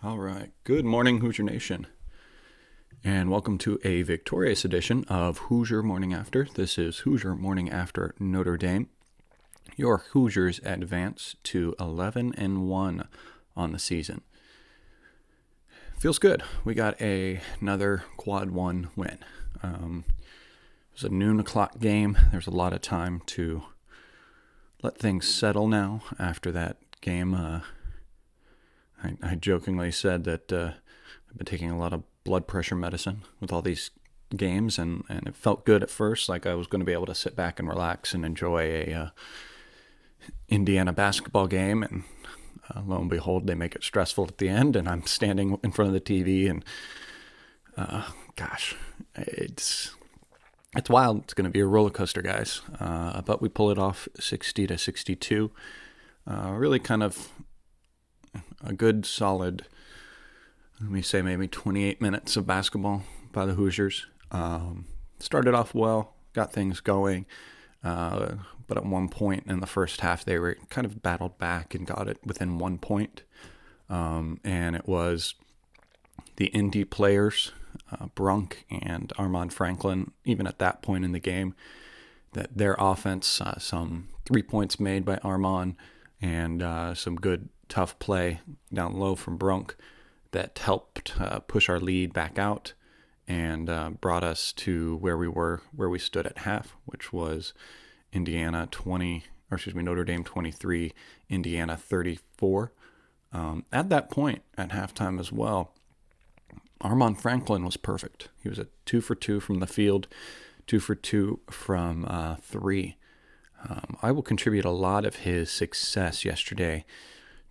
All right. Good morning, Hoosier Nation, and welcome to a victorious edition of Hoosier Morning After. This is Hoosier Morning After Notre Dame. Your Hoosiers advance to 11-1 on the season. Feels good. We got another quad one win. It was a noon o'clock game. There's a lot of time to let things settle now after that game. I jokingly said that I've been taking a lot of blood pressure medicine with all these games, and it felt good at first, like I was going to be able to sit back and relax and enjoy a Indiana basketball game, and lo and behold, they make it stressful at the end, and I'm standing in front of the TV, and it's wild. It's going to be a roller coaster, guys, but we pull it off 60-62. Really kind of a good solid, let me say maybe 28 minutes of basketball by the Hoosiers. Started off well, got things going, but at one point in the first half they were kind of battled back and got it within 1 point. And it was the Indy players, Brunk and Armand Franklin, even at that point in the game, that their offense, some 3 points made by Armand and some good tough play down low from Brunk that helped push our lead back out and brought us to where we stood at half, which was Notre Dame 23, Indiana 34. At that point, at halftime as well, Armand Franklin was perfect. He was at 2 for 2 from the field, 2 for 2 from three. I will contribute a lot of his success yesterday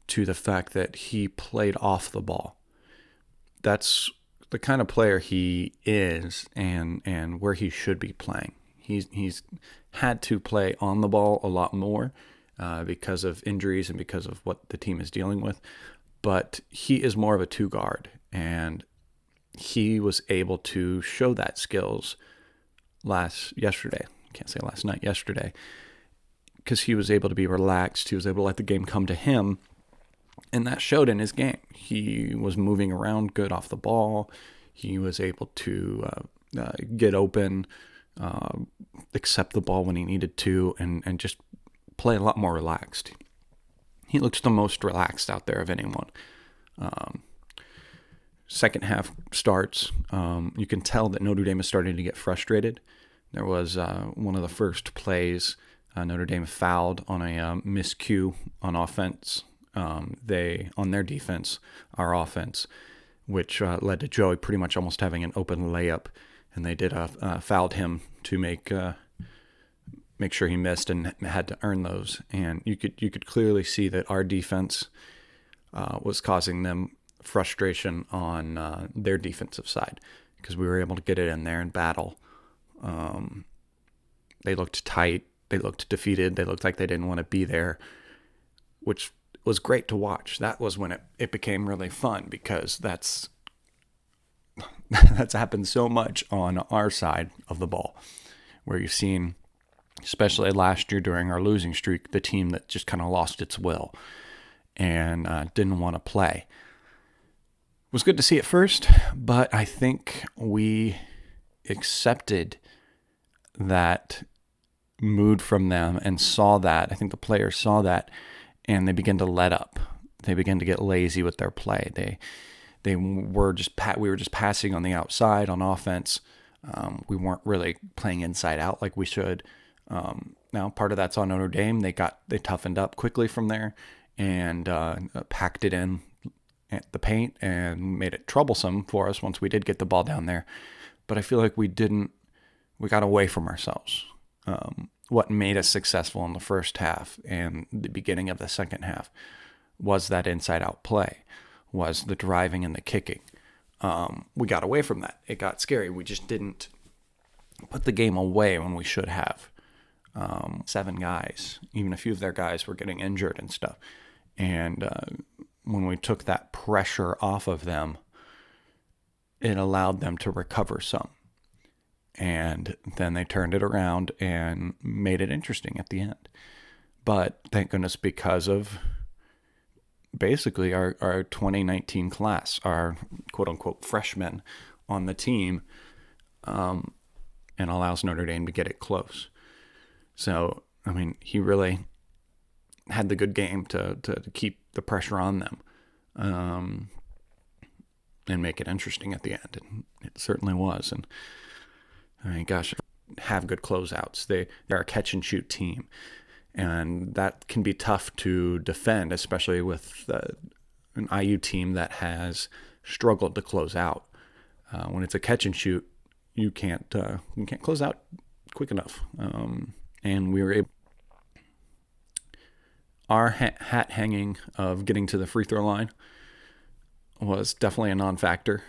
to the fact that he played off the ball. That's the kind of player he is, and where he should be playing. He's had to play on the ball a lot more because of injuries and because of what the team is dealing with. But he is more of a two guard, and he was able to show that skills yesterday. Can't say last night, yesterday, because he was able to be relaxed. He was able to let the game come to him. And that showed in his game. He was moving around good off the ball. He was able to get open, accept the ball when he needed to, and just play a lot more relaxed. He looks the most relaxed out there of anyone. Second half starts. You can tell that Notre Dame is starting to get frustrated. There was one of the first plays, Notre Dame fouled on a miscue on offense. On their defense, our offense, which led to Joey pretty much almost having an open layup, and they fouled him to make sure he missed and had to earn those. And you could clearly see that our defense was causing them frustration on their defensive side, because we were able to get it in there and battle. They looked tight, they looked defeated, they looked like they didn't want to be there, which was great to watch. That was when it became really fun, because that's happened so much on our side of the ball, where you've seen, especially last year during our losing streak, the team that just kind of lost its will and didn't want to play. It was good to see at first, but I think we accepted that mood from them and saw that. I think the players saw that, and they began to let up. They began to get lazy with their play. We were just passing on the outside on offense. We weren't really playing inside out like we should. Now part of that's on Notre Dame. They toughened up quickly from there and packed it in at the paint and made it troublesome for us once we did get the ball down there. But I feel like we got away from ourselves. What made us successful in the first half and the beginning of the second half was that inside-out play, was the driving and the kicking. We got away from that. It got scary. We just didn't put the game away when we should have. 7 guys, even a few of their guys were getting injured and stuff. And when we took that pressure off of them, it allowed them to recover some. And then they turned it around and made it interesting at the end. But thank goodness, because of basically our 2019 class, our quote-unquote freshmen on the team, and allows Notre Dame to get it close. So, I mean, he really had the good game to keep the pressure on them and make it interesting at the end. And it certainly was. And, I mean, gosh, have good closeouts. They're a catch-and-shoot team. And that can be tough to defend, especially with an IU team that has struggled to close out. When it's a catch and shoot, you can't close out quick enough. And we were able. Our hat hanging of getting to the free throw line was definitely a non-factor.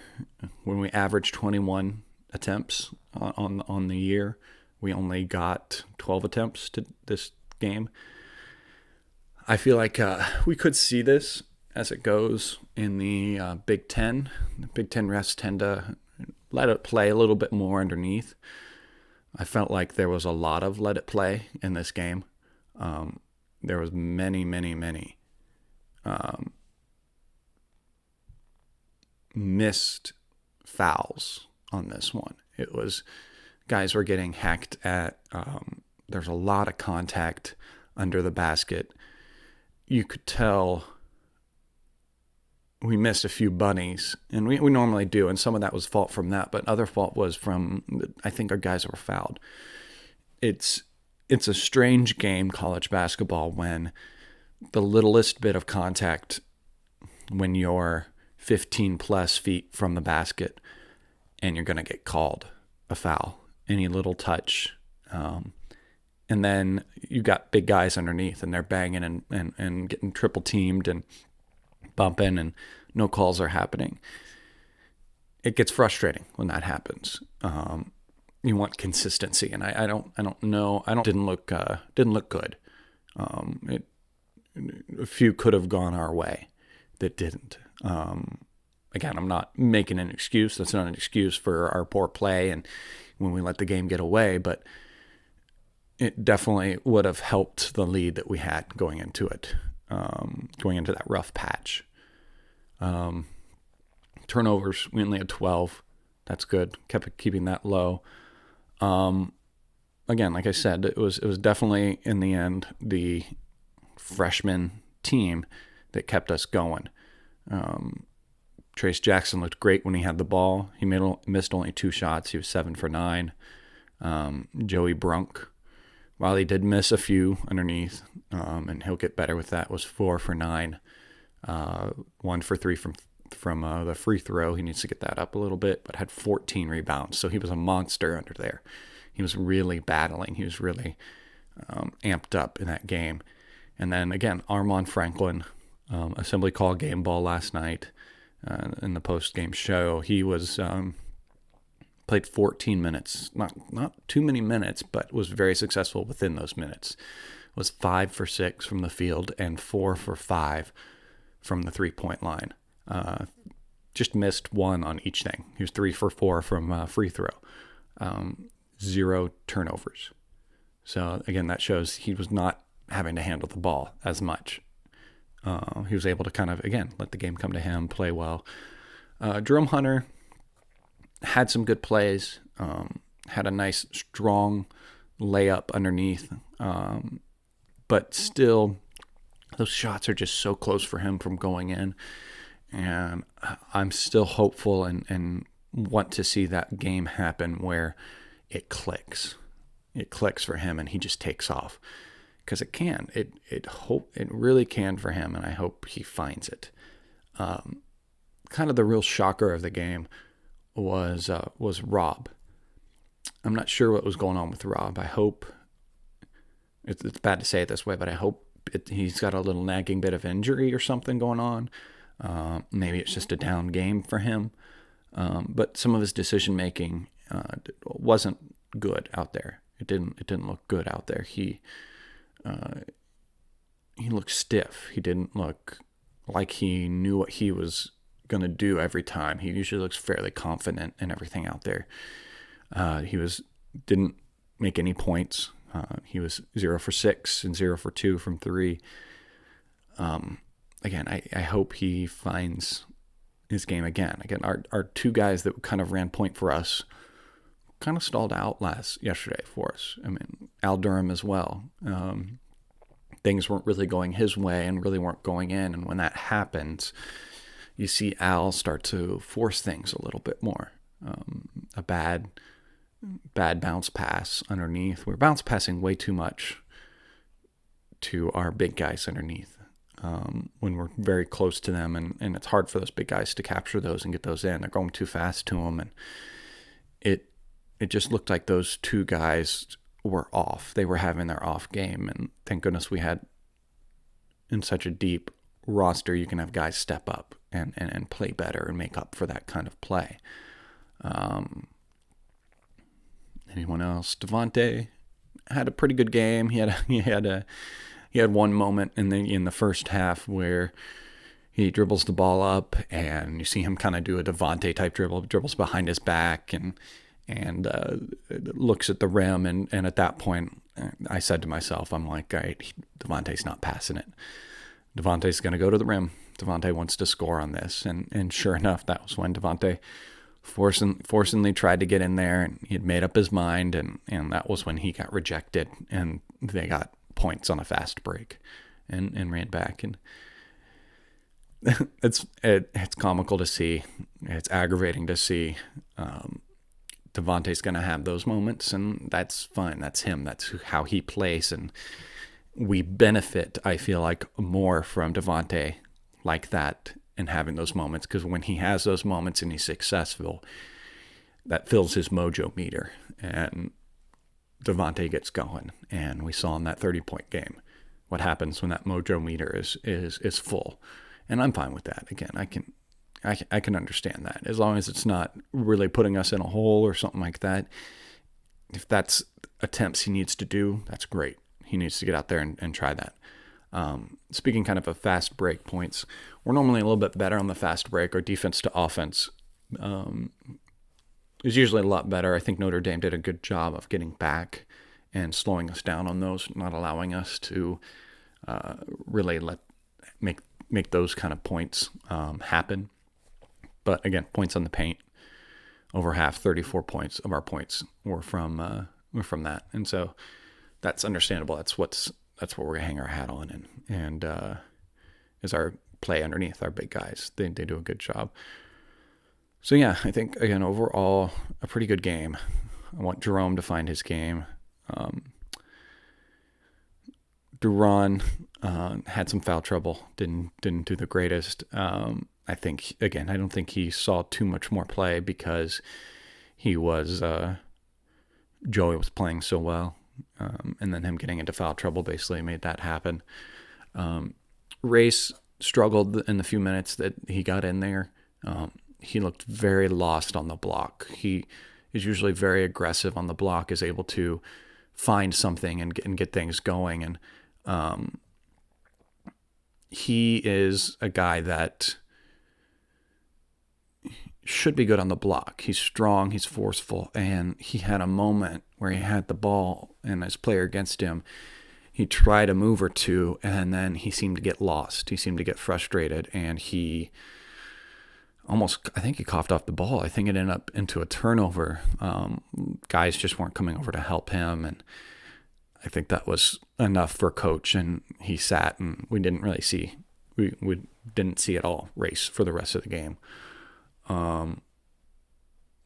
When we averaged 21 attempts on the year, we only got 12 attempts to this game. I feel like we could see this as it goes in the Big Ten. The Big Ten refs tend to let it play a little bit more underneath. I felt like there was a lot of let it play in this game. There was many missed fouls on this one. It was guys were getting hacked at. There's a lot of contact under the basket. You could tell we missed a few bunnies, and we normally do, and some of that was fault from that, but other fault was from, I think, our guys were fouled. It's a strange game, college basketball, when the littlest bit of contact, when you're 15 plus feet from the basket, and you're going to get called a foul. Any little touch. And then you got big guys underneath, and they're banging and getting triple teamed and bumping, and no calls are happening. It gets frustrating when that happens. You want consistency, and I don't know. Didn't look good. A few could have gone our way that didn't. Again, I'm not making an excuse. That's not an excuse for our poor play and when we let the game get away, but it definitely would have helped the lead that we had going into it, going into that rough patch. Turnovers, we only had 12. That's good. Kept keeping that low. Again, like I said, it was definitely in the end the freshman team that kept us going. Trace Jackson looked great when he had the ball. He missed only 2 shots. He was 7 for 9. Joey Brunk, while he did miss a few underneath, and he'll get better with that, was 4 for 9. 1 for 3 from the free throw. He needs to get that up a little bit, but had 14 rebounds. So he was a monster under there. He was really battling. He was really amped up in that game. And then again, Armand Franklin, Assembly Call game ball last night in the post-game show. He was played 14 minutes, not too many minutes, but was very successful within those minutes. Was 5 for 6 from the field and 4 for 5 from the 3-point line. Just missed 1 on each thing. He was 3 for 4 from free throw. 0 turnovers. So again, that shows he was not having to handle the ball as much. He was able to kind of, again, let the game come to him, play well. Jerome Hunter had some good plays, had a nice, strong layup underneath. But still, those shots are just so close for him from going in. And I'm still hopeful and want to see that game happen where it clicks. It clicks for him and he just takes off. Because it can. It really can for him, and I hope he finds it. Kind of the real shocker of the game was Rob. I'm not sure what was going on with Rob. I hope it's bad to say it this way, but I hope he's got a little nagging bit of injury or something going on. Maybe it's just a down game for him. But some of his decision making wasn't good out there. It didn't look good out there. He looked stiff. He didn't look like he knew what he was going to do every time. He usually looks fairly confident in everything out there. He didn't make any points. He was 0 for 6 and 0 for 2 from 3. again, I hope he finds his game again. Again, our two guys that kind of ran point for us kind of stalled out yesterday for us. I mean, Al Durham as well. Things weren't really going his way and really weren't going in. And when that happens, you see Al start to force things a little bit more. A bad bounce pass underneath. We're bounce passing way too much to our big guys underneath when we're very close to them. And it's hard for those big guys to capture those and get those in. They're going too fast to them. And it just looked like those two guys were off. They were having their off game, and thank goodness we had in such a deep roster, you can have guys step up and play better and make up for that kind of play. Anyone else? Devontae had a pretty good game. He had one moment in the first half where he dribbles the ball up, and you see him kind of do a Devontae type dribbles behind his back and looks at the rim, and at that point, I said to myself, I'm like, all right, Devontae's not passing it. Devontae's going to go to the rim. Devontae wants to score on this, and sure enough, that was when Devontae forcingly tried to get in there, and he had made up his mind, and that was when he got rejected, and they got points on a fast break, and ran back, and it's comical to see. It's aggravating to see. Devontae's going to have those moments, and that's fine. That's him. That's how he plays, and we benefit, I feel like, more from Devontae like that and having those moments, because when he has those moments and he's successful, that fills his mojo meter, and Devontae gets going. And we saw in that 30-point game what happens when that mojo meter is full, and I'm fine with that. Again, I can understand that, as long as it's not really putting us in a hole or something like that. If that's attempts he needs to do, that's great. He needs to get out there and try that. Speaking kind of fast break points, we're normally a little bit better on the fast break. Our defense to offense is usually a lot better. I think Notre Dame did a good job of getting back and slowing us down on those, not allowing us to really make those kind of points happen. But again, points on the paint, over half, 34 points of our points were from that, and so that's understandable. That's what we're gonna hang our hat on, and is our play underneath our big guys. They do a good job. So yeah, I think again overall a pretty good game. I want Jerome to find his game. Duran had some foul trouble. Didn't do the greatest. I think, again, I don't think he saw too much more play because he was Joey was playing so well, and then him getting into foul trouble basically made that happen. Race struggled in the few minutes that he got in there. He looked very lost on the block. He is usually very aggressive on the block, is able to find something and get things going, and he is a guy that should be good on the block. He's strong, he's forceful, and he had a moment where he had the ball and his player against him. He tried a move or two, and then he seemed to get lost. He seemed to get frustrated, and he I think he coughed off the ball. I think it ended up into a turnover. Guys just weren't coming over to help him, and I think that was enough for coach, and he sat, and we didn't really see. We didn't see at all Race for the rest of the game.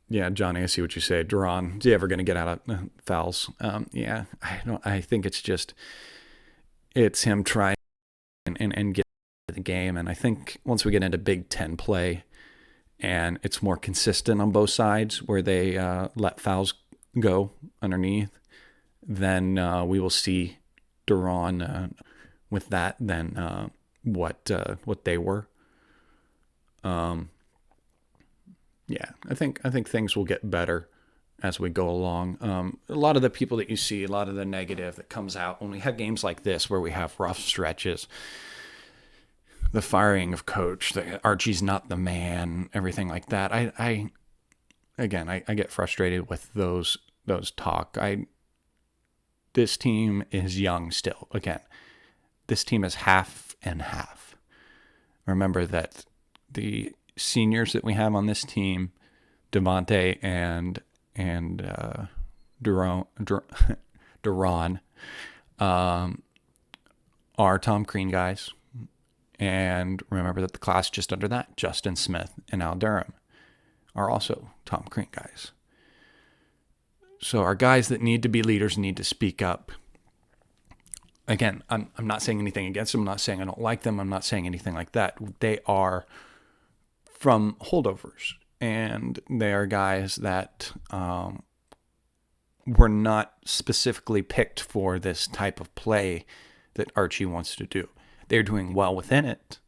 Yeah, Johnny, I see what you say. Duran, is he ever going to get out of fouls? Yeah, I think it's him trying and get the game. And I think once we get into Big Ten play and it's more consistent on both sides where they let fouls go underneath, then we will see Duran with that than what they were. Yeah, I think things will get better as we go along. A lot of the people that you see, a lot of the negative that comes out when we have games like this where we have rough stretches, the firing of coach, Archie's not the man, everything like that. I get frustrated with those talk. This team is young still. Again, this team is half and half. Remember that the seniors that we have on this team, Devontae and Duron, are Tom Crean guys. And remember that the class just under that, Justin Smith and Al Durham, are also Tom Crean guys. So our guys that need to be leaders need to speak up. Again, I'm not saying anything against them. I'm not saying I don't like them. I'm not saying anything like that. They are from holdovers, and they are guys that were not specifically picked for this type of play that Archie wants to do. They're doing well within it.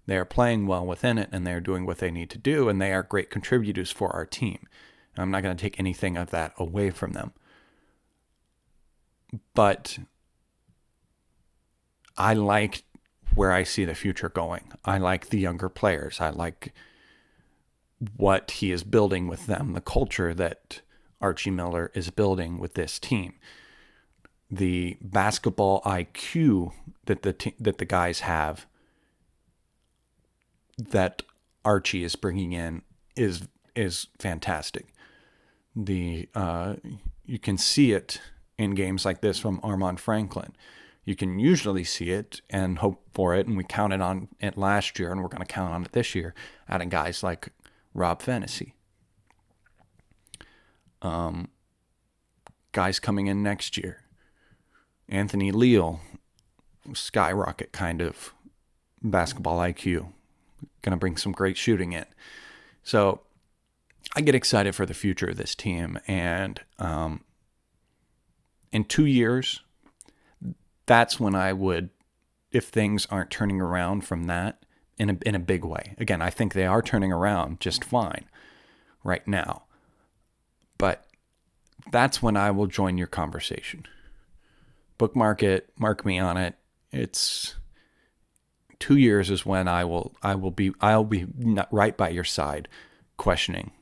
They are playing well within it, and they're doing what they need to do, and they are great contributors for our team. And I'm not going to take anything of that away from them. But I like where I see the future going. I like the younger players. I like what he is building with them, the culture that Archie Miller is building with this team. The basketball IQ that the guys have, that Archie is bringing in, is fantastic. You can see it in games like this from Armand Franklin. You can usually see it and hope for it, and we counted on it last year, and we're going to count on it this year, adding guys like Rob Fennessy. Guys coming in next year. Anthony Leal, skyrocket kind of basketball IQ. Going to bring some great shooting in. So I get excited for the future of this team. And in 2 years, that's when I would, if things aren't turning around from that in a big way. Again, I think they are turning around just fine right now. But that's when I will join your conversation. Bookmark it, mark me on it. It's 2 years is when I'll be not right by your side, questioning.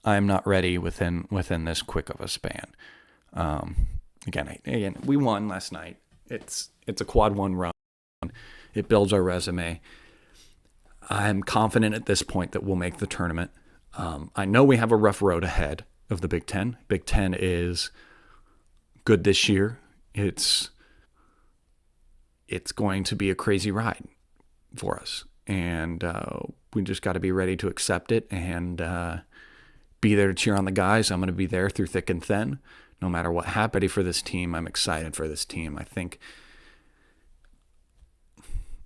I'm not ready within this quick of a span. Again, we won last night. It's a quad one run. It builds our resume. I'm confident at this point that we'll make the tournament. I know we have a rough road ahead of the Big Ten. Big Ten is good this year. It's going to be a crazy ride for us. And we just got to be ready to accept it and be there to cheer on the guys. I'm going to be there through thick and thin, no matter what happens for this team. I'm excited for this team. I think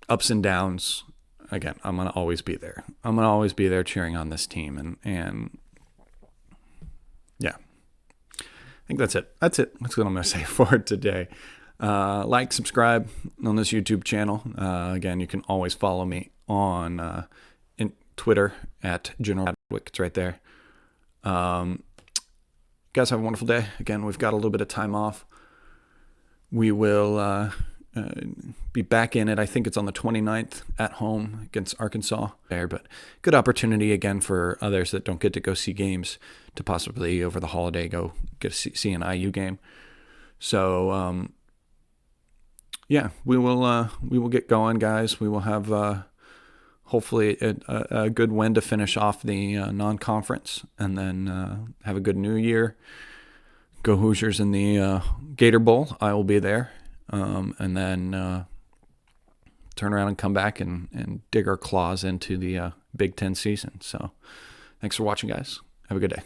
ups and downs, again, I'm going to always be there. I'm going to always be there cheering on this team. And yeah, I think that's it. That's what I'm going to say for today. Like, subscribe on this YouTube channel. Again, you can always follow me on in Twitter at General Radwick. It's right there. Guys, have a wonderful day. Again, we've got a little bit of time off. We will be back in it. I think it's on the 29th at home against Arkansas there, but good opportunity again for others that don't get to go see games to possibly over the holiday go get to see an IU game. So, yeah, we will get going, guys. We will have hopefully a good win to finish off the non-conference, and then have a good New Year. Go Hoosiers in the Gator Bowl. I will be there, and then turn around and come back and dig our claws into the Big Ten season. So, thanks for watching, guys. Have a good day.